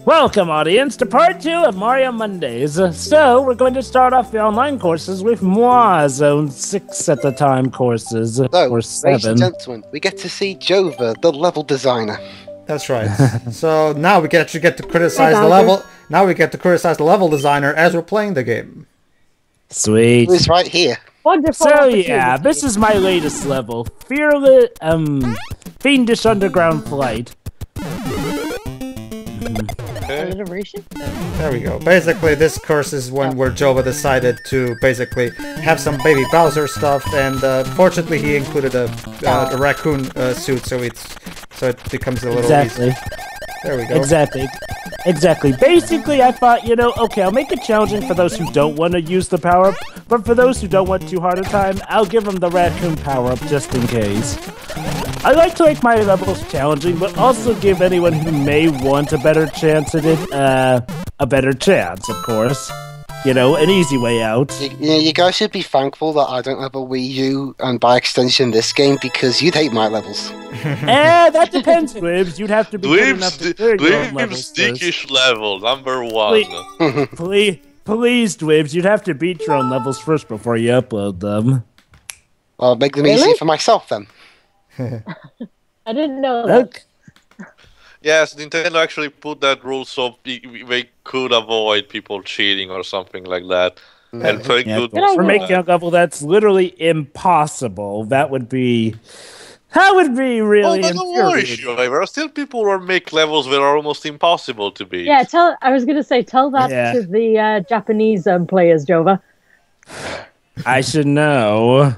Welcome, audience, to part 2 of Mario Mondays. So, we're going to start off the online courses with Moi Zone 6 at the time courses, So, or 7. ladies and gentlemen, we get to see Jova, the level designer. That's right. So now we actually get to criticize the level. Now we get to criticize the level designer as we're playing the game. Sweet. Who's right here? Wonderful. So yeah, this is my latest level, Fearless, Fiendish Underground Flight. Alliteration? There we go. Basically, this course is one where Jova decided to basically have some baby Bowser stuff, and fortunately he included a raccoon suit, so it becomes a little easier. There we go. Exactly. Basically, I thought, okay, I'll make it challenging for those who don't want to use the power-up, but for those who don't want too hard a time, I'll give them the raccoon power-up just in case. I like to make my levels challenging, but also give anyone who may want a better chance at it, a better chance, of course. An easy way out. You guys should be thankful that I don't have a Wii U, and by extension this game, because you'd hate my levels. That depends, Dwibs. You'd have to be good enough to clear your own levels Dickish level, number 1. Please, Dwibs, you'd have to beat your own levels first before you upload them. I'll make them easy for myself, then. I didn't know that. Okay. Yes, Nintendo actually put that rule so they could avoid people cheating or something like that. And for for making a level that's literally impossible, that would be really infuriating. There are still people who make levels that are almost impossible to beat. Yeah, I was going to say, tell that to the Japanese players, Jova. I should know.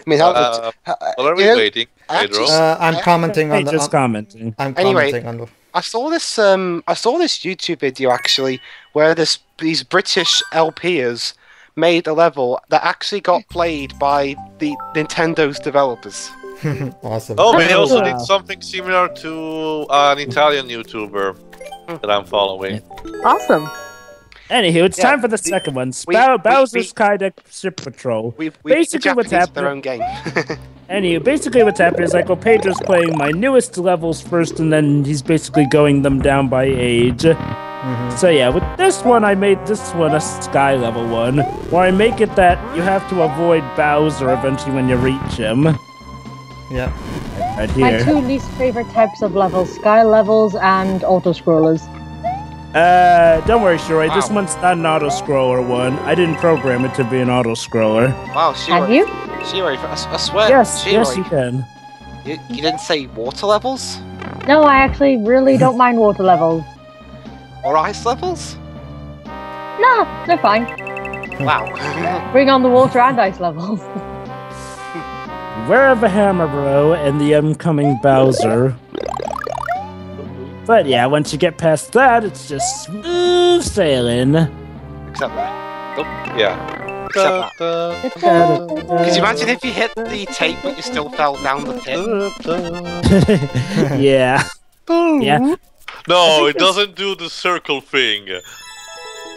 I mean, what are we waiting, Pedro? I'm commenting on the. Just commenting. I'm anyway, commenting on the. I saw this YouTube video actually where these British LPers made a level that actually got played by the Nintendo's developers. Awesome. Oh, they also did something similar to an Italian YouTuber that I'm following. Awesome. Anywho, it's time for the second one. Bowser's Skydeck Ship Patrol. Basically, what's happening? Their own game. Basically what's happening is Pedro's playing my newest levels first, and then he's basically going them down by age. So yeah, with this one, I made this one a Sky Level 1, where I make it that you have to avoid Bowser eventually when you reach him. Yeah. Right here. My 2 least favorite types of levels, Sky levels and auto-scrollers. Don't worry, Shuri. Wow. This one's not an auto-scroller one. I didn't program it to be an auto-scroller. Wow, Shuri. Have you? Shuri, I swear. Yes, Shuri, yes, you can. You didn't say water levels? No, I actually really don't mind water levels. Or ice levels? Nah, they're fine. Wow. Bring on the water and ice levels. Beware of the Hammer Bro and the oncoming Bowser. But yeah, once you get past that, it's just smooth sailing. Except that. Oh, yeah. Except that. Could you imagine if you hit the tape but you still fell down the pit? Yeah. Yeah. No, it doesn't do the circle thing.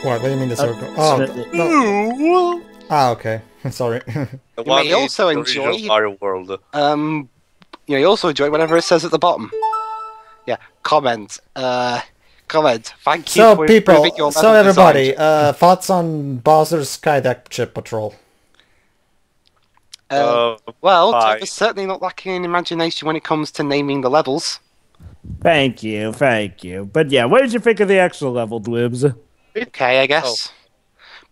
What do you mean the circle? No. Ah, okay. Sorry. You may also enjoy Mario World. You also enjoy whatever it says at the bottom. Yeah, comment. Comment. Thank you so for people, improving your so everybody, thoughts on Bowser's Skydeck Ship Patrol? Well, Jova's certainly not lacking in imagination when it comes to naming the levels. Thank you. But yeah, what did you think of the actual level, Dwibs? Okay, I guess.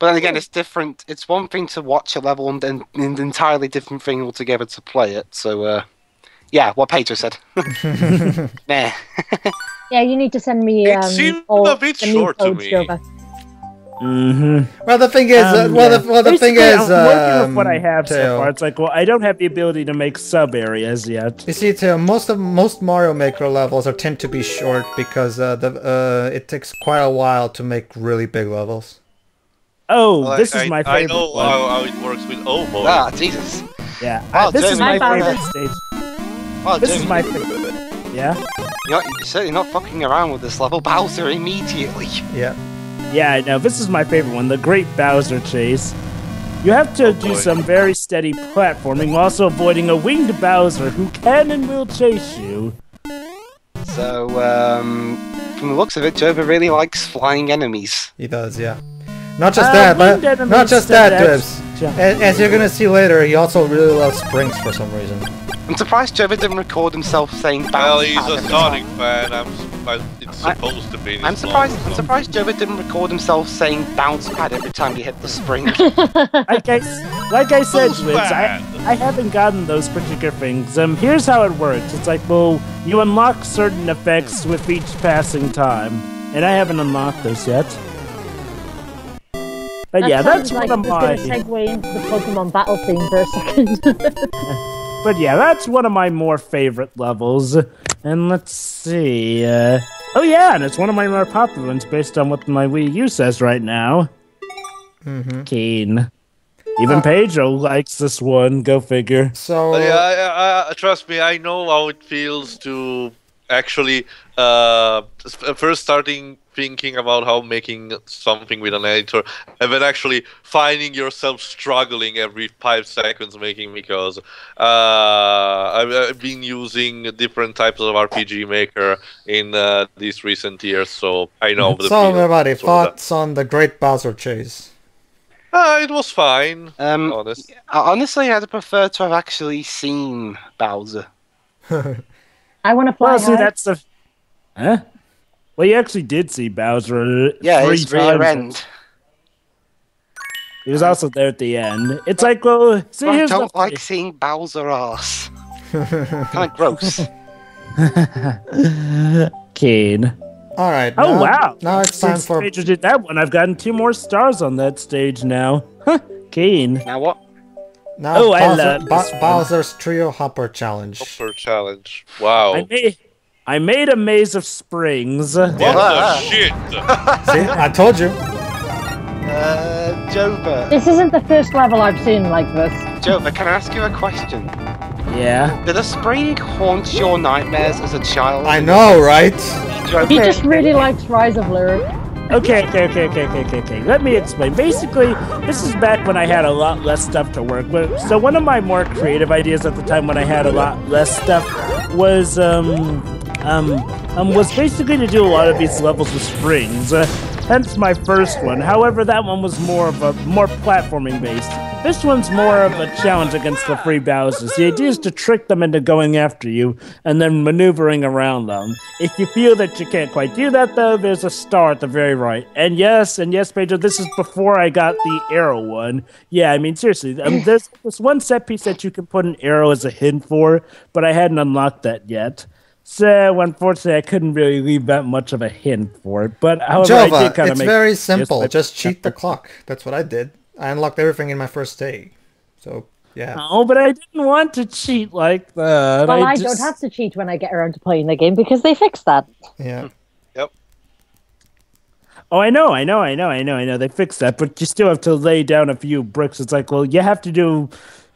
But then again, it's different. It's one thing to watch a level and then an entirely different thing altogether to play it. So, yeah, what Pedro said. Nah. Yeah, you need to send me it seemed a bit short to me. Well, the thing is, I'm working with what I have so far. It's I don't have the ability to make sub areas yet. You see, Theo, most Mario Maker levels tend to be short because it takes quite a while to make really big levels. Oh, this is my favorite. I know how it works with Ovo. Ah, Jesus. Yeah, this is my favorite stage. Oh, this is my favorite. Yeah. You're certainly not fucking around with this level, Bowser, immediately. Yeah. Yeah, no, this is my favorite one, the Great Bowser Chase. You have to do some very steady platforming while also avoiding a winged Bowser who can and will chase you. So, From the looks of it, Jova really likes flying enemies. He does, yeah. Not just that, but not just that, Dibs. As you're gonna see later, he also really loves springs for some reason. I'm surprised Jova didn't record himself saying bounce Well, he's pad a every Sonic time. fan. It's supposed to be. I'm surprised Jova didn't record himself saying bounce pad every time he hit the spring. Like I said, Wiz, I haven't gotten those particular things. Here's how it works. It's like, well, you unlock certain effects with each passing time, and I haven't unlocked those yet. But yeah, that's one of my. Segue into the Pokemon battle theme for a second. But yeah, that's one of my more favorite levels. And let's see. Oh yeah, and it's one of my more popular ones based on what my Wii U says right now. Keen. Even Pedro likes this one. Go figure. So yeah, trust me, I know how it feels to actually first starting thinking about how making something with an editor, and then actually finding yourself struggling every 5 seconds making, because I've been using different types of RPG Maker in these recent years, so I know the so feel. everybody, thoughts on the Great Bowser Chase? It was fine, Honestly, I'd prefer to have actually seen Bowser. I want to fly. Well, see, that's the. Huh? Well, you actually did see Bowser. Yeah, 3 his rear times. end. He was also there at the end. It's like, well, see, I here's don't the like seeing Bowser ass. Kind of gross. Keen. All right. Oh wow! Now it's time Since for. Pedro did that one, I've gotten 2 more stars on that stage now. Huh? Keen. Now what? Now Oh, I love this one. Bowser's Trio Hopper Challenge. Hopper challenge. Wow. I made a maze of springs. What the shit? See, I told you. Jova. This isn't the first level I've seen like this. Jova, can I ask you a question? Yeah. Did a spring haunt your nightmares as a child? I know, right? He just really likes Rise of Lyric. Okay. Let me explain. Basically, this is back when I had a lot less stuff to work with. So one of my more creative ideas at the time when I had a lot less stuff was basically to do a lot of these levels with springs. Hence my first one. However, that one was more platforming based. This one's more of a challenge against the free Bowsers. The idea is to trick them into going after you and then maneuvering around them. If you feel that you can't quite do that, though, there's a star at the very right. And yes, Pedro, this is before I got the arrow one. Yeah, I mean, seriously, there's this one set piece that you can put an arrow as a hint for, but I hadn't unlocked that yet. So, unfortunately, I couldn't really leave that much of a hint for it. But, however, I did kind of make... It's very simple. Just cheat the clock. That's what I did. I unlocked everything in my first day. So, yeah. Oh, but I didn't want to cheat like that. Well, I don't have to cheat when I get around to playing the game because they fixed that. Yeah. Yep. Oh, I know. They fixed that, but you still have to lay down a few bricks. It's like, well, you have to do...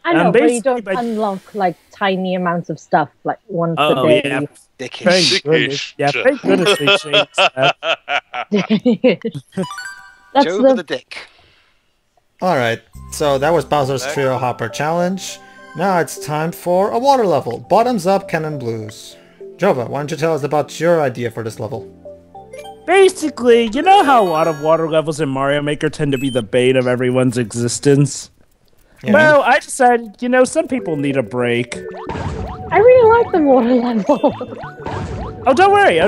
I know, but you don't unlock, like, tiny amounts of stuff, like, once a day. Yeah. Dickish. Thank goodness. Yeah, thank goodness they changed that. That's Jova the dick. Alright, so that was Bowser's Trio Hopper Challenge. Now it's time for a water level. Bottoms up, Cannon Blues. Jova, why don't you tell us about your idea for this level? Basically, you know how a lot of water levels in Mario Maker tend to be the bane of everyone's existence? Yeah. Well, I decided, some people need a break. I really like the water level. Oh, don't worry.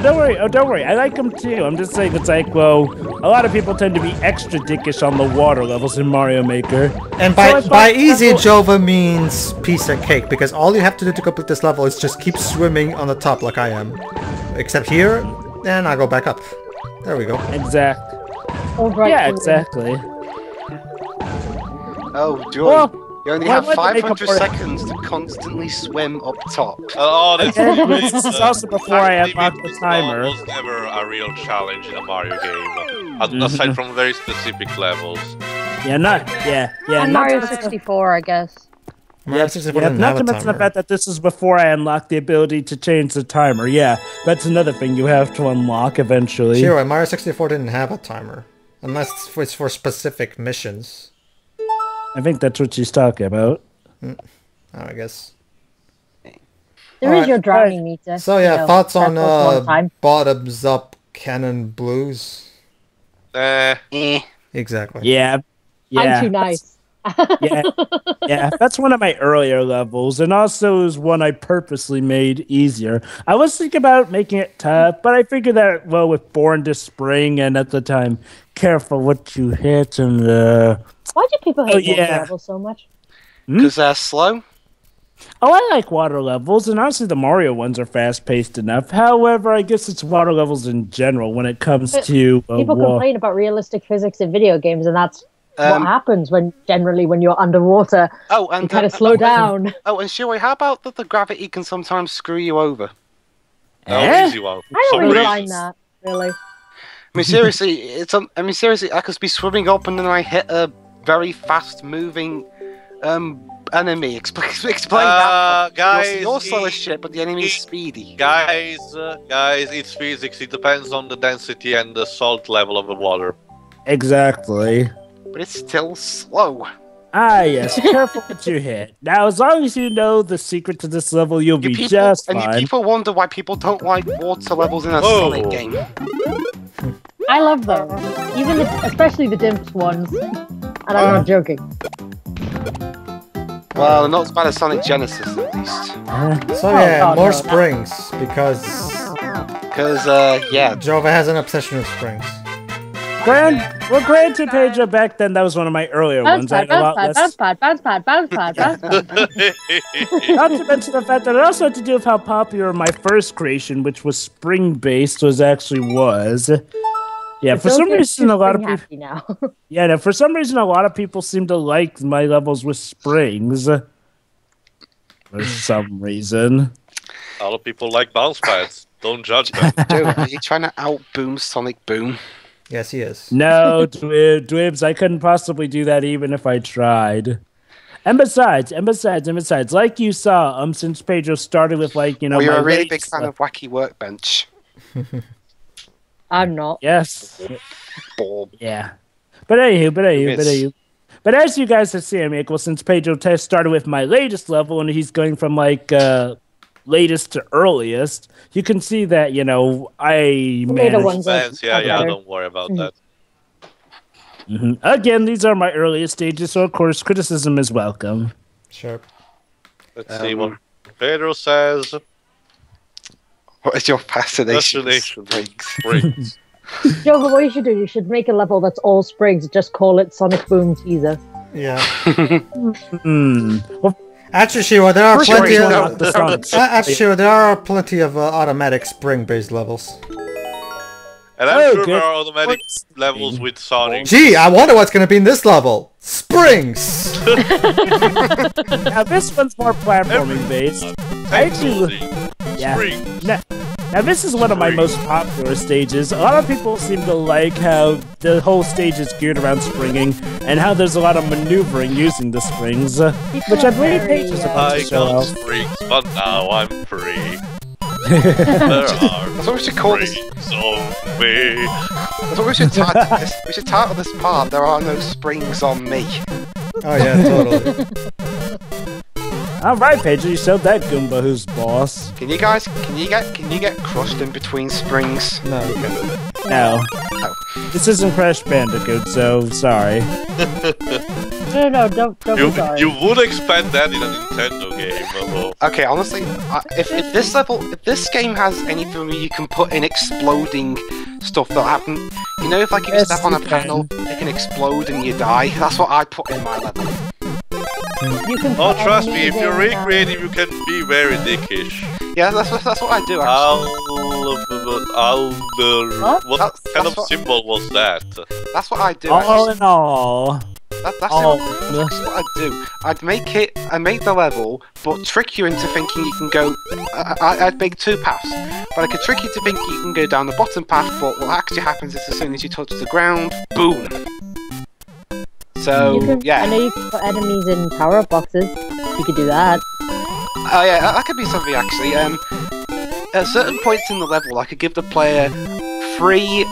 I like them too. I'm just saying, it's like, well, a lot of people tend to be extra dickish on the water levels in Mario Maker. And by easy, Jova means piece of cake, because all you have to do to complete this level is just keep swimming on the top like I am. Except here, and I go back up. There we go. Exactly. Right, yeah, exactly. Oh, Joy. You only have 500 seconds to constantly swim up top. Oh, that's this is also before I unlock the timer. Was never a real challenge in a Mario game, aside from very specific levels. Yeah, and Mario 64, I guess. Mario 64 didn't not have to a mention the timer. fact that this is before I unlock the ability to change the timer. Yeah, that's another thing you have to unlock eventually. Sure, Mario 64 didn't have a timer. Unless it's for specific missions. I think that's what she's talking about. I guess. There is your drowning meter. So yeah, thoughts on bottoms up Cannon Blues. Exactly. Yeah. I'm too nice. Yeah, that's one of my earlier levels, and also is one I purposely made easier. I was thinking about making it tough, but I figured that, well, with Born to Spring, and at the time, careful what you hit, and Why do people hate water levels so much? Because they're slow. Oh, I like water levels, and honestly, the Mario ones are fast-paced enough. However, I guess it's water levels in general when it comes to people complain about realistic physics in video games, and that's what happens when you're underwater. Oh, and you kind of slow down. Oh, and Shui, how about that the gravity can sometimes screw you over? Easy one. I don't really mind that, really. I mean, seriously, I could be swimming up and then I hit a very fast-moving enemy. Explain that, guys. You're slow as shit, but the enemy's speedy. Guys, it's physics. It depends on the density and the salt level of the water. Exactly. But it's still slow. Ah, yes. Careful what you hit. Now, as long as you know the secret to this level, you'll be just fine. And you people wonder why people don't like water levels in a Sonic game. I love them. Especially the dimps ones. And I'm not joking. Well, not as bad as Sonic Genesis, at least. So yeah, more springs, because Jova has an obsession with springs. Granted, Pedro, back then that was one of my earlier ones. Bounce pad. Not to mention the fact that it also had to do with how popular my first creation, which was spring-based, was. Yeah, for some reason, a lot of people. Now. Yeah, for some reason, a lot of people seem to like my levels with springs. For some reason. A lot of people like bounce pads. Don't judge them. Dude, are you trying to out-boom Sonic Boom? Yes, he is. No, Dwibs, I couldn't possibly do that even if I tried. And besides, like you saw, since Pedro started with well, you're a really big fan of Wacky Workbench. I'm not. Yes. Bob. Yeah. But anywho. But as you guys have seen, since Pedro started with my latest level, and he's going from latest to earliest, you can see that, I managed. Yeah, don't worry about that. Mm-hmm. Again, these are my earliest stages, so of course criticism is welcome. Sure. Let's see what Pedro says. What is your fascination with springs? Jova, what you should do, you should make a level that's all springs, just call it Sonic Boom Teaser. Yeah. Well, actually, Shiwa, there are plenty of automatic spring-based levels. And I'm sure there are automatic levels with Sonic. Gee, I wonder what's going to be in this level. Springs! Now, this one's more platforming-based. Now, this is one of my most popular stages. A lot of people seem to like how the whole stage is geared around springing, and how there's a lot of maneuvering using the springs, which I believe Paige is about to show off. Springs, but now I'm free. There are springs on me. That's what we should title this. We should title this part, There Are No Springs on Me. Oh yeah, totally. Alright, Pedro, you showed that Goomba who's boss. Can you get crushed in between springs? No, you can't. No. Oh. This isn't Crash Bandicoot, so sorry. No, don't be sorry. You would expect that in a Nintendo game, although... Okay, honestly, if this game has anything where you can put in exploding stuff that'll happen, if you step on a panel, it can explode and you die. That's what I put in my level. Oh, trust me, if you're really creative, you can be very dickish. Yeah, that's what I do, what kind of symbol was that? That's what I do. All in all. That's what I do. I'd make the level, but trick you into thinking you can go... I'd make two paths. But I could trick you to think you can go down the bottom path, but what actually happens is as soon as you touch the ground, boom! So, I know you can put enemies in power-up boxes. You could do that. Oh yeah, that could be something actually. At certain points in the level, I could give the player 3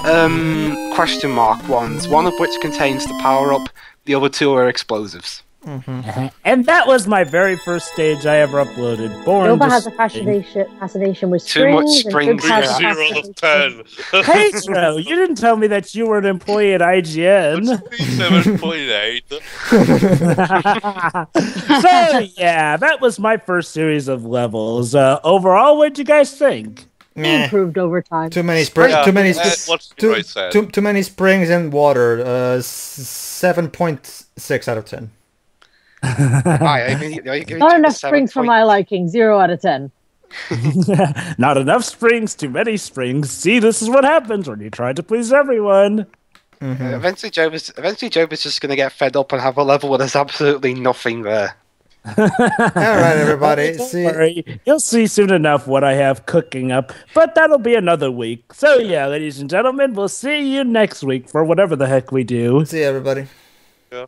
question mark ones, one of which contains the power-up, the other 2 are explosives. And that was my very first stage I ever uploaded. Born Jova has a Destroying. fascination with Too much springs. springs, And yeah. 0 out of 10. Pedro, you didn't tell me that you were an employee at IGN. 7.8. So yeah, that was my first series of levels. Overall, what'd you guys think? Meh. improved over time. Too many springs. Yeah, Too many. that's what Roy said. Too many springs and water. 7.6 out of 10. Why? I mean, you Not enough springs for my liking. 0 out of 10. Not enough springs, too many springs. See, this is what happens when you try to please everyone. Eventually, Jova's just going to get fed up and have a level where there's absolutely nothing there. All right, everybody. Don't See. worry, you'll see soon enough what I have cooking up, but that'll be another week. So yeah, ladies and gentlemen, we'll see you next week for whatever the heck we do. See everybody. Yeah.